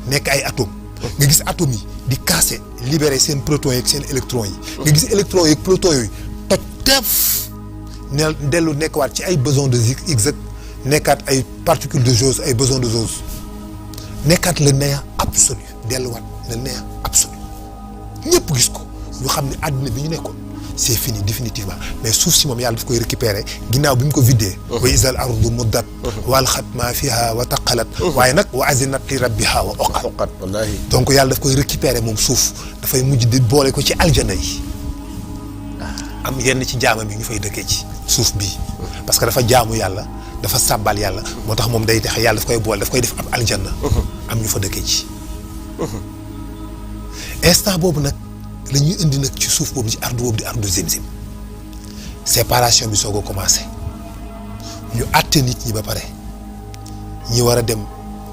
nekk ay atomes nga gis atomes yi di casser libérer seen protons yeeg seen électrons yi nga gis électrons yeeg protons yooyu toj teef ne dellu nekkwaat ci ay bosons de Higgs nekkaat ay particules de Gauss ay bosons de Gauss nekkaat le néant absolu delluwaat le néant absolu ñëpp gis ko ñu xam ne àddina bi ñu nekkoon c'est fini définitivement mais suuf si moom yàlla daf koy récupérer ginnaaw bi mu ko viddee wa izal ardu muddat wal xat ma fiha wa taqalat waaye nag wa azinat li rabbiha wa oqat wallaahi donc yàlla daf koy récupérer moom suuf dafay mujj di boole ko ci aljana yi am yenn ci jaamam yi ñu fay dëkkee ci suuf bii parce que dafa jaamu yàlla dafa sàbbal yàlla moo tax moom day tax yàlla daf koy boole daf koy def ab aljanna am ñu fa dëkkee ci instant boobu nag la ñuy indi nag ci suuf boobu ci ardu boobu di ardu Zimzim séparation bi soog a commencé ñu àtte nit ñi ba pare ñi war a dem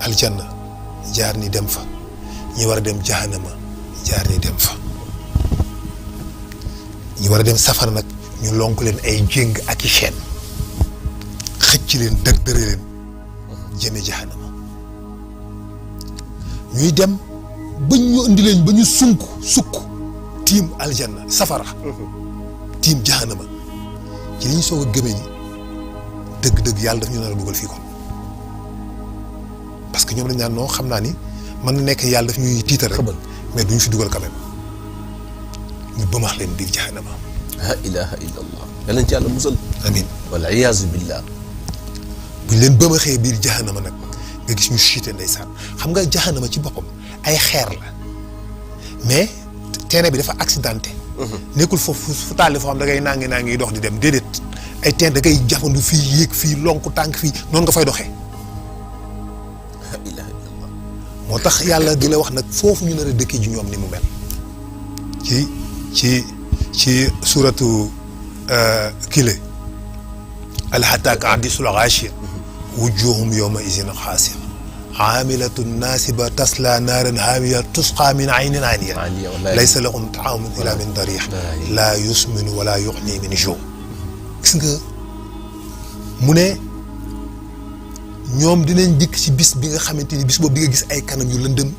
aljanna jaar ni dem fa ñi war a dem jahannama jaar ni dem fa ñi war a dem safara nag ñu lonk leen ay jéng ak i chaîne xëcc leen dëre leen jëme jahannama ñuy dem ba ñu indi leen ba ñu sukk tiim aljanna safara tiim jahannama ci li ñu soog a gëmee ni dëgg-dëgg yàlla daf ñu nar a dugal fii kon parce que ñoom dañ naan non xam naa ni mën na nekk yàlla daf ñuy tiital rek mais duñu fi dugal quand même ñu bëmax leen biir jahannama la ilaha illallah yàlla ci yàlla musal amin wal iyaazu billah buñ leen bëmaxee biir jahannama nag nga gis ñu chuté ndeysaan xam nga jahannama ci boppam ay xeer la mais terrain bi dafa accidenté nekkul foofu fu tàlli foo xam da ngay nangi dox di dem déedéet ay teen da ngay jafandu fii yéeg fii lonku tànk fii noonu nga fay doxee la ilaha illallah moo tax yàlla di la wax nag foofu ñu nar a dëkkee ji ñoom ni mu mel ci suratu kile alxataaka hadiisul gaashiya wujuhum yawma izin xaasiya aamilatun naasiba tasla naaran haamiya tusqaa min aynin aaniya laysa lahum taamun illa min dariix laa yusminu wala yuxni min juu gis nga mu ne ñoom dinañ dikk ci bis bi nga xamante ni bis boobu di nga gis ay kanam yu lëndëm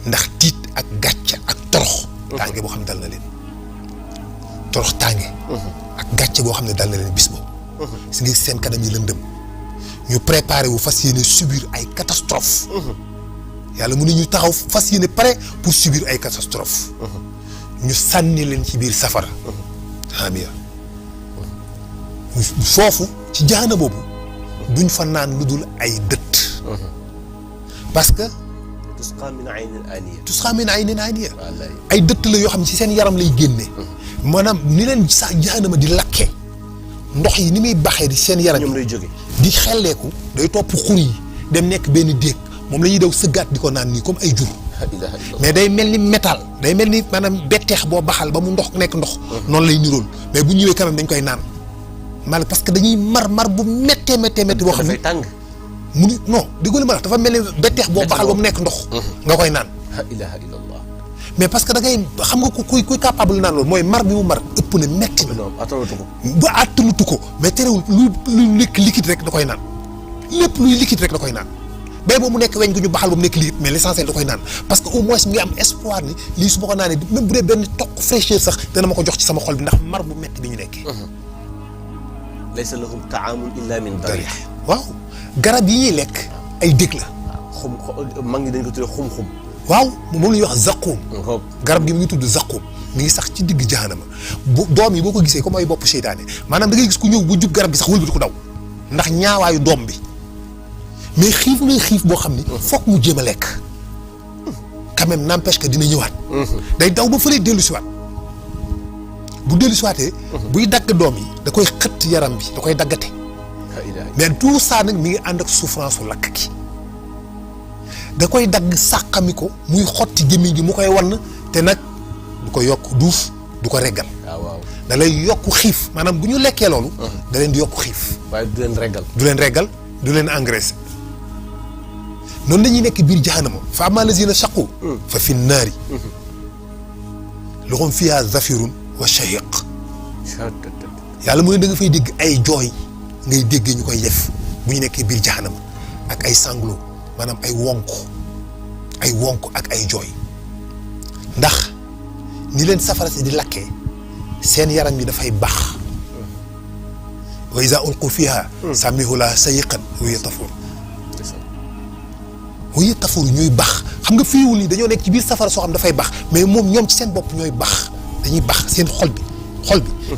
ndax tiit ak gàcce ak torox tànge boo xam ne dal na leen torox tànge ak gàcce boo xam ne dal na leen bis boobu gis nga seen kanam yi lëndëm ñu préparé wu fas yéene subir ay catastrophe yàlla mu ne ñu taxaw fas yéene pare pour subir ay catastrophe ñu sànni leen ci biir safara amiya foofu ci jaana boobu duñ fa naan lu dul ay dëtt parce que tusqaa min aynin aaniya ay dëtt la yoo xam ne ci seen yaram lay génne maanaam ni leen sax jaanama di lakke ndox yi ni muy baxee di seen yaram ñoom lay jóge di xelleeku day topp xur yi dem nekk benn déeg moom la ñuy daw sëggaat di ko naan nii comme ay jur mais day mel ni métal day mel ni maanaam betteex boo baxal ba mu ndox nekk ndox noonu lay nirool mais bu ñëwee quand même dañ koy naan mal parce que dañuy mar bu méttee boo xam ne tàng mu ni non diggu li ma wax dafa mel ni betteex boo baxal ba mu nekk ndox nga koy naan la ilaha illallah mais parce que da ngay xam nga kuy capable naan loolu mooy mar bi mu mar ëpp na metti na ba àttanutu ko mais terewul lu nekk liquide rek da koy naan lépp luy liquide rek da koy naan bay boobu mu nekk weñ gu ñu baxal ba mu nekk liquide mais l'essentiel da koy naan parce que au moins mi ngi am espoir ni lii su ma ko naanee même bu dee benn toq fraîcheur sax dana ma ko jox ci sama xol bi ndax mar bu metti bi ñu nekkee laysa lahum ta'amun illa min darih waaw garab yi ñuy lekk ay dég la xum mag ñi dañ ko tuddee xum-xum waaw moom la ñuy wax zaqum garab gi mi ngi tudd zaqum mi ngi sax ci digg jahanama bu doom yi boo ko gisee comme ay bopp seytaane maanaam da ngay gis ku ñëw bu jub garab gi sax wëlbati ko daw ndax ñaawaayu doom bi mais xiif ngay xiif boo xam ni foog mu jéem a lekk quand même n'empêche que dina ñëwaat day daw ba fële dellu siwaat bu dellu siwaatee buy dagg doom yi da koy xëtt yaram bi da koy daggate mais tout ça nag mi ngi ànd ak souffrance su lakk gi da koy dagg sàqami ko muy xotti gémmiñ gi mu koy wann te nag du ko yokk duuf du ko reggal da lay yokk xiif maanaam bu ñu lekkee loolu da leen di yokk xiif waaye du leen reggal du leen engraissé noonu lañuy nekk biir jahannama fa ammaa lazina shaqu fa fi naari lahum fiha zafirun wa shahiq yàlla mu ne da nga fay dégg ay jooy ngay déggee ñu koy yef bu ñu nekkee biir jahannama ak ay sanglo maanaam ay wonk ak ay jooy ndax ni leen safara si di lakkee seen yaram yi dafay bax wa iza ulqu fiha sami'u laha sayqan wa hiya tafur ñooy bax xam nga fiiwul ni dañoo nekk ci biir safara soo xam dafay bax mais moom ñoom ci seen bopp ñooy bax dañuy bax seen xol bi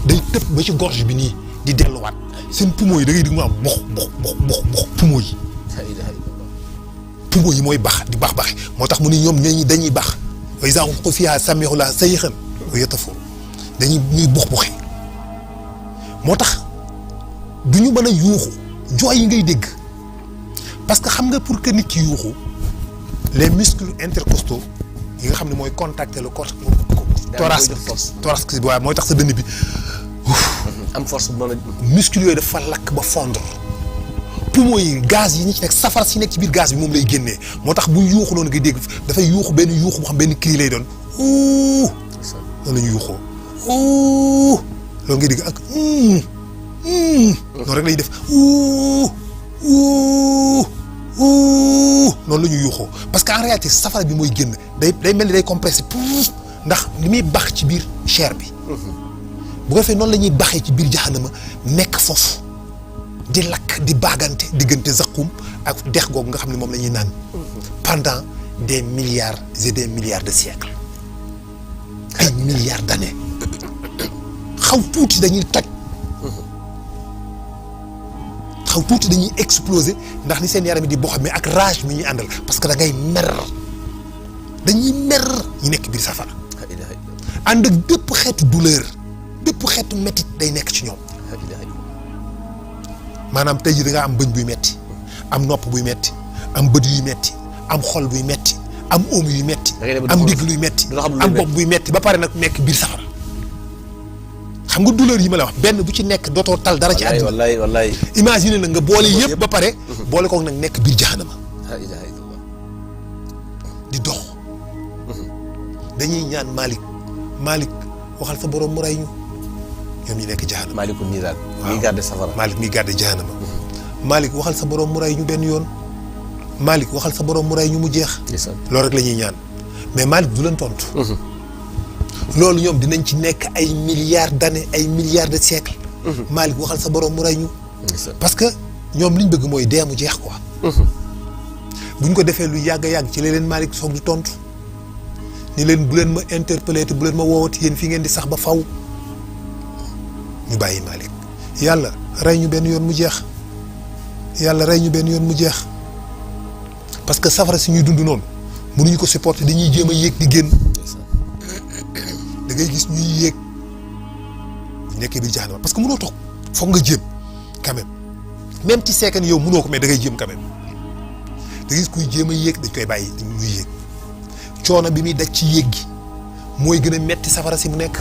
day tëb ba ci gorge bi nii di delluwaat seen poumon yi da ngay dig mu am box poumon yi mooy bax di baxi moo tax mu ni ñoom ñooñu dañuy bax wa iza ulqu fiha sami'u laha sayqan wa hiya tafur ñuy box moo tax du ñu mën a yuuxu jooy yi ngay dégg parce que xam nga pour que nit ki yuuxu les muscles intercostaux yi nga xam ne mooy contacter le corps thoracique bi waaye mooy tax sa dënn bi am force bu mën a muscles yooyu dafa lakk ba fondre poumon yi gaz yi ñi ci nekk safara si nekk ci biir gaz bi moom lay génnee moo tax bu yuuxu noonu nga dégg dafay yuuxu benn yuuxu boo xam benn cri lay doon noonu la ñu yuuxoo loolu ngay dégg ak noonu rek lay def noonu la ñuy yuuxoo parce que en réalité safara bi mooy génn day mel ni day compressé ndax li muy bax ci biir chair bi bu ko defee noonu la ñuy baxee ci biir jahannama nekk foofu di lakk di baagante diggante zaqum ak dex googu nga xam ne moom la ñuy naan pendant des milliards et des milliards de siècles ay milliards d'années xaw tuuti dañuy toj xaw tuuti dañuy exploser ndax ni seen yaram yi di boo xam ne ak rage mi ñuy àndal parce que da ngay dañuy mer ñu nekk biir safara ànd ak bépp xeetu douleur bépp xeetu métit day nekk ci ñoom maanaam tey jii da nga am bëñ buy metti am nopp buy metti am bët yuy metti am xol buy metti am oom yuy metti am ndigg luy metti am bopp buy metti ba pare nag nekk biir safara xam nga douleur yi ma la wax benn bu ci nekk dootoo tal dara ci àddina wallaay imagine na nga boole yëpp ba pare boole koog nag nekk biir jahannama di dox dañuy ñaan Malik waxal sa borom mu rey ñu ñoom ñi nekk jahannama Malikul Mizan miy garde safara Malik miy garde jahannama Malik waxal sa borom mu rey ñu benn yoon Malik waxal sa borom mu rey ñu mu jeex loolu rek la ñuy ñaan mais Malik du leen tontu loolu ñoom dinañ ci nekk ay milliards d'années ay milliards de siècles Malik waxal sa borom mu rey ñu parce que ñoom liñ bëgg mooy dee mu jeex quoi buñ ko defee lu yàgg ci la leen Malik soog di tontu ni leen bu leen ma interpellé te bu leen ma woowati yéen fii ngeen di sax ba faw ñu bàyyi Malik yàlla rey ñu benn yoon mu jeex yàlla rey ñu benn yoon mu jeex parce que safara si ñuy dund noonu mënuñu ko supporter dañuy jéem a yéeg di génn da ngay gis ñuy yéeg bu nekkee biir jahannama parce que mënoo toog foog nga jéem quand même ci seekan yow mënoo ko mais da ngay jéem quand même da gis kuy jéem a yéeg dañ koy bàyyi muy yéeg coono bi muy daj ci yéeg gi mooy gën a metti safara si mu nekk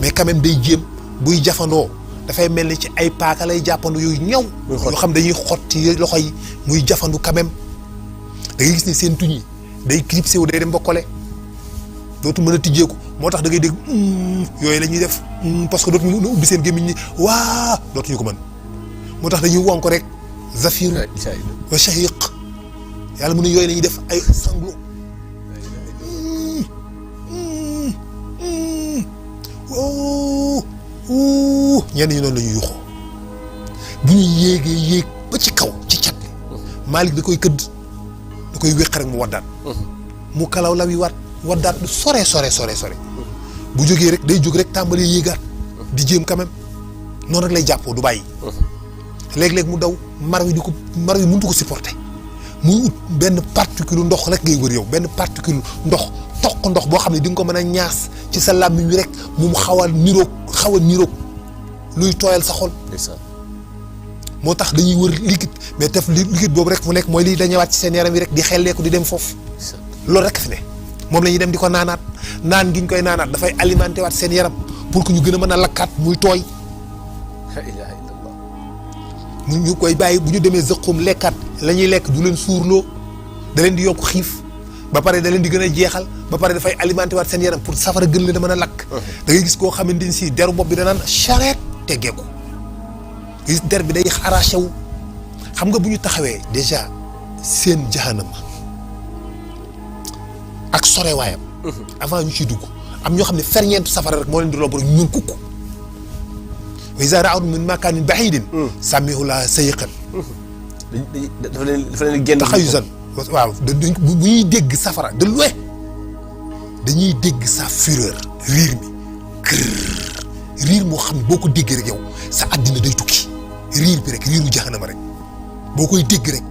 mais quand même day jéem buy jafandoo dafay mel ni ci ay paaka lay jàppandu yooyu ñaw yoo xam dañuy xotti loxo yi muy jafandu quand même da ngay gis ni seen tuñ yi day clipsé wu day dem ba kole dootu mën a tijjeeku moo tax da ngay dégg yooyu la ñuy def parce que dootuñu ubbi seen gémmiñ ñi waa dootuñu ko mën moo tax dañuy won ko rek zafiru wa shahiq yàlla mu ne yooyu la ñuy def ay sanglo ñenn ñi noonu la ñuy yuxoo bu ñu yéegee yéeg ba ci kaw ci cat li Malick da koy këdd da koy wéq rek mu waddaat mu kalaw la wi waddaat lu sore bu jógee rek day jóg rek tàmbalee yéegaat di jéem quand même noonu rek lay jàppoo du bàyyi léeg-léeg mu daw mar wi mëntu ko supporter muy ut benn particule ndox rek ngay wër yow benn particule ndox toq ndox boo xam ne di nga ko mën a ñaas ci sa làmmiñ wi rek mu xaw a niroog luy tooyal sa xol moo tax dañuy wër liquide mais tef liquide boobu rek mu nekk mooy lii dañuy wàcc ci seen yaram yi rek di xelleeku di dem foofu loolu rek fi ne moom la ñuy dem di ko naanaat naan gi ñu koy naanaat dafay alimenté waat seen yaram pour que ñu gën a mën a lakkaat muy tooy la ilaha illallah mu ñu koy bàyyi bu ñu demee zëqum lekkaat la ñuy lekk du leen suurloo da leen di yokk xiif ba pare da leen di gën a jeexal ba pare dafay alimenté waat seen yaram pour safara gën leen a mën a lakk da ngay gis koo xamante ni si deru bopp bi danaan charrette teggeeku gis der bi day arraché wu xam nga bu ñu taxawee déjà seen jahanama ak sorewaayam avant ñu ciy dugg am ñoo xam ne ferñeentu safara rek moo leen di romb rek ñun kukku wa izaa ra'aw min makaanin ba'iidin sami'u lahaa sayqan dafa leen génn taxayuzan waaw bu ñuy dégg safara de loin dañuy dégg sa fureur riir mi riir moo xam ne boo ko déggee rek yow sa àddina day tukki riir bi rek riiru jahanama rek boo koy dégg rek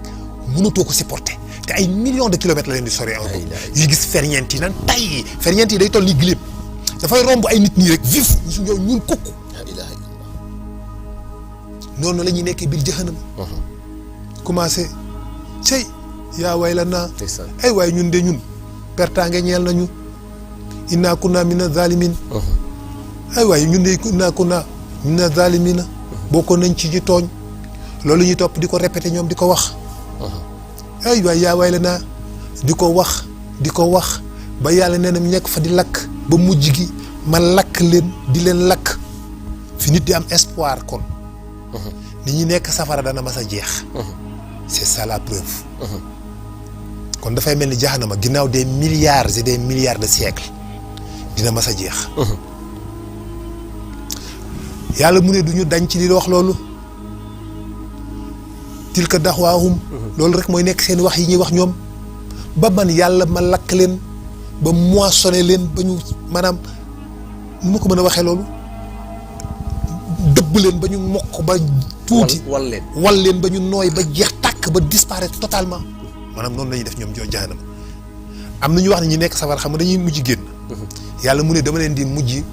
mënatoo ko supporter te ay millions de kilomètres la leen di sori en yi gis ferñeent yi nan tay ferñeent yi day toll ni gléem dafay romb ay nit nii rek vif su ñëw ñun kukk noonu la ñuy nekkee biir jahanama commencé cey yaa way la naa ay waay ñun de ñun pertaange ñeel nañu inna kunna mina zalimin ay waay ñun de inna kunna mina zalimina bokkoon nañ ci ñi tooñ loolu ñuy topp di ko répété ñoom di ko wax ay waay yaa way la naa di ko wax ba yàlla nee na mu nekk fa di lakk ba mujj gi ma lakk leen di leen lakk fi nit di am espoir kon nit ñi nekk safara dana mas a jeex c'est ça la preuve kon dafay mel ni jahanama ginnaaw des milliards et des milliards de siècles dina mas a jeex yàlla mu ne du ñu dañ ci di wax loolu tilka daxwaahum loolu rek mooy nekk seen wax yi ñuy wax ñoom ba man yàlla ma lakk leen ba moissonné leen ba ñu maanaam nu ma ko mën a waxee loolu dëbb leen ba ñu mokk ba tuuti wal leen ba ñu nooy ba jeex tàkk ba disparaître totalement maanaam noonu la ñuy def ñoom joo jahanama am na ñu wax ne ñi nekk safara xam nga dañuy mujj génn yàlla mu ne dama leen di mujj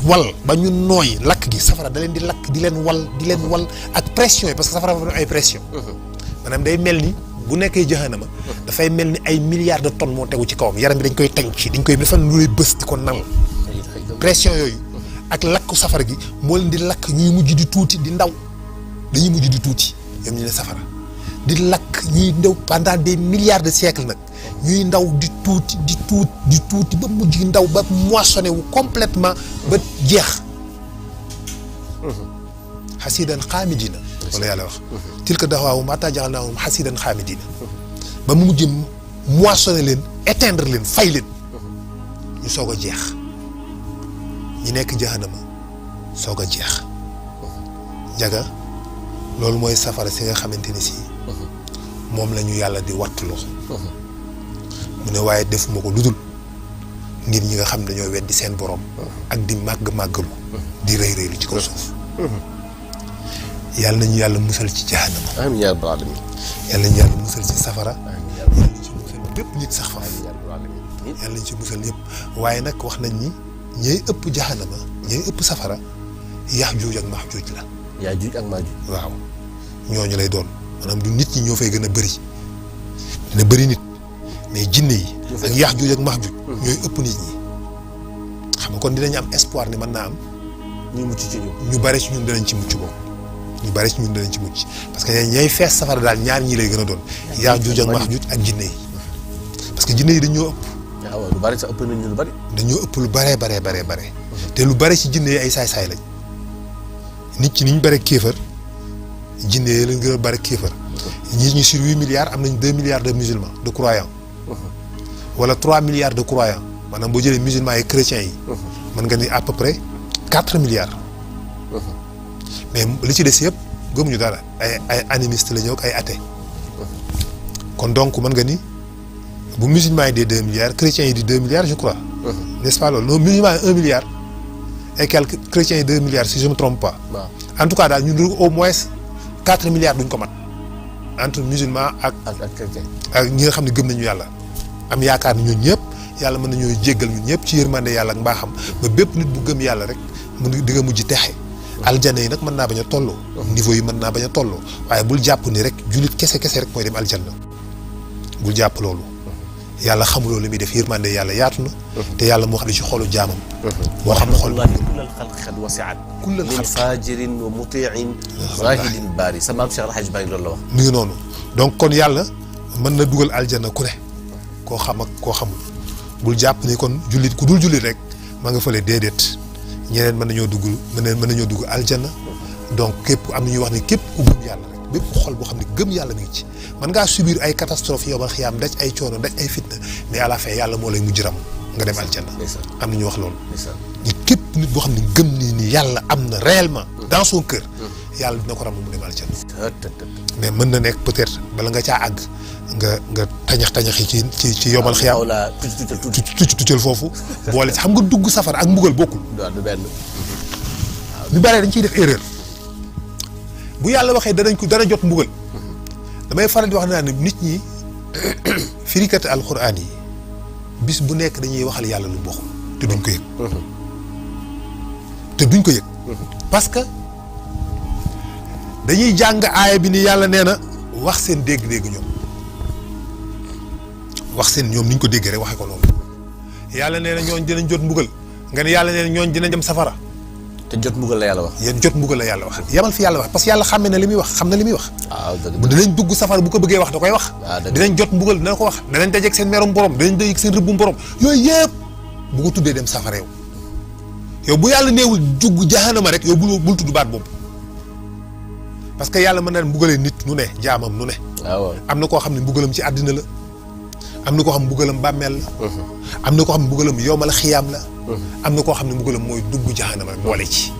wal ba ñu nooy lakk gi safara da leen di lakk di leen wal ak pression yi parce que safara dafa ay pression maanaam day mel ni bu nekkee jahanama dafay mel ni ay milliards de tonnes moo tegu ci kawam yaram bi dañ koy tànc dañ koy defal lu lay bës di ko nal pression yooyu ak lakku safara gi moo leen di lakk ñuy mujj di tuuti di ndaw dañuy mujj di tuuti ñoom ñu ne safara di lakk ñuy ndaw pendant des milliards de siècles nag ñuy ndaw di tuuti ba mujj ndaw ba moissonné wu complètement ba jeex xasidan xaamidina wala yàlla wax tilka daxwaahum hattaa ja'alnaahum xasidan xaamidina ba mu mujj moissonné leen éteindre leen fay leen ñu soog a jeex ñi nekk jahanama soog a jeex jaga loolu mooy safara si nga xamante ni si moom la ñu yàlla di wattuloo mu ne waaye defuma ko ludul ngir ñi nga xam ne dañoo weddi seen borom ak di màggalu di rëy rëylu ci kaw suuf yàlla nañu yàlla musal ci jahannama amiin yaa rabbal aalamiin yàlla nañu yàlla musal ci safara yàlla nañu ci musal bépp nit sax fa yàlla nañu ci musal yëpp waaye nag wax nañ ni ñooy ëpp jahannama ñooy ëpp safara Yaajuuj ak Maajuuj la. Yaajuuj ak Maajuuj. waaw ñooñu lay doon maanaam du nit ñi ñoo fay gën a bëri dina bëri nit mais jinne yi. ak Yaajuuj ak Maajuuj. ñooy ëpp nit ñi. xam nga kon dinañ am espoir ne mën naa am. ñu mucc ci ñun. ñu bare ci ñun danañ ci mucc boobu. ñu bare ci ñun danañ ci mucc parce que ñay fees safara daal ñaar ñii lay gën a doon. Yaajuuj ak Maajuuj ak jinne yi. parce que jinne yi dañoo ëpp. waaw lu bari sax ëpp nañ ñu lu bari. dañoo ëpp lu bare. te lu bare ci jinne yi ay saay-saay lañ. nit ci ni ñu bare kéefër jinne yi lañ gën a bare kéefër. ñi ñu sur 8 milliards am nañ 2 milliards de musulmans de croyants. wala 3 milliards de croyants maanaam boo jëlee musulmans yi chrétiens yi. mën nga ni à peu près 4 milliards. mais li ci des yëpp gëmuñu dara ay animistes la ñëw ak ay athées. kon donc mën nga ni bu musulmans yi di 2 milliards chrétiens yi di 2 milliards je crois. n'est-ce pas loolu non musulmans yi 1 milliard. et quelques chrétiens yi 2 milliards si je me trompe pas. waaw en tout cas daal ñun au moins 4 milliards duñ ko mat entre musulmans ak chrétien. ak ñi nga xam ne gëm nañu yàlla. am yaakaar ni ñun ñëpp yàlla mën nañoo jéggal ñun ñëpp ci yërmande yàlla ak mbaaxam ba bépp nit bu gëm yàlla rek mu di nga mujj texe. aljana yi nag mën naa bañ a tolloo. niveau yi mën naa bañ a tolloo waaye bul jàpp ni rek jullit kese rek mooy dem aljanna bul jàpp loolu. yàlla xamuloo li muy def yërmande yàlla yaatu na. te yàlla moo xam ne ci xolu jaamam. moo xam ne xol kullal xalqi xad wasiat. kullal min faajirin wa mutiin. zahidin baari sa maam Cheikh El Hadj Baye loolu la wax. mi ngi noonu donc kon yàlla mën na dugal aljanna ku ne koo xam ak koo xamul bul jàpp ni kon jullit ku dul jullit rek ma nga fële déedéet ñeneen mën nañoo dugg aljanna donc képp am na ñuy wax ni képp ku gëm yàlla rek bépp xol boo xam ne gëm yàlla mi ngi ci. mën ngaa subir ay catastrophes yow ba xiyaam daj ay coono daj ay fitna mais à la fin yàlla moo lay mujj ram nga dem aljanna. am na ñu wax loolu. ni képp nit boo xam ne gëm ni yàlla am na réellement. dans son cœur. yàlla dina ko ram mu dem aljanna. mais mën na nekk peut-être bala nga caa àgg nga tañax-tañaxi ci yomal xiyaam. waaw tuccal foofu. boole ci xam nga dugg safara ak mbugal bokkul. waaw du benn. ñu bare dañ ciy def erreur bu yàlla waxee dana jot mbugal. damay faral di wax naa ne nit ñi firikati alxuraan yi bis bu nekk dañuy waxal yàlla lu bokkul te duñ ko yëg. parce que dañuy jàng aaya bi ni yàlla nee na wax seen dégg-dégg ñoom wax seen ñoom ni ñu ko déggee rek waxee ko noonu yàlla nee na ñooñ dinañ jot mbugal nga ne yàlla nee na ñooñ dinañ dem safara. te jot mbugal la yàlla wax. yéen jot mbugal la yàlla wax yamal fi yàlla wax parce que yàlla xàmme na li muy wax xam na li muy wax. waaw dëgg bu dinañ dugg safara bu ko bëggee wax da koy wax. dinañ jot mbugal dina ko wax danañ dajeeg seen merum borom dinañ dajeeg seen rëbbum borom yooyu yëpp bu ko tuddee dem safara yow bu yàlla neewul dugg jahanama rek yow bul tudd baat boobu parce que yàlla mën na mbugalee nit nu ne jaamam nu ne. waaw am na koo xam ne mbugalam ci àddina la am na koo xam ne mbugalam bàmmeel la. am na koo xam ne mbugalam yowmal xiyaam la. am na koo xam ne mbugalam mooy dugg jahanama rek boole ci.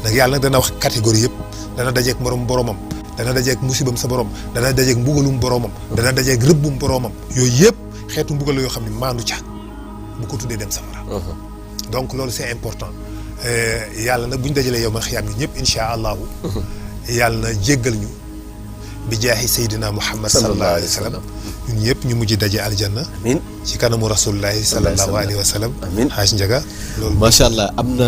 nag yàlla nag dana wax catégorie yëpp dana dajeeg morom boromam dana dajeeg musibam sa borom dana dajeeg mbugalum boromam. dana dajeeg rëbbum boromam. yooyu yëpp xeetu mbugal la yoo xam ne maandu ca bu ko tuddee dem safara. donc loolu c'est important yàlla nag bu ñu dajalee yowmal xiyaam yi ñëpp incha allahu. yàlla na jéggal ñu bi jaaxi Seydina Muhammad sallallahu alayhi wa sallam ñun ñëpp ñu mujj daje aljanna. amiin ci kanamu rasulullahi sallallahu alayhi wa sallam. amiin xaaj Njaga loolu. macha allah am na.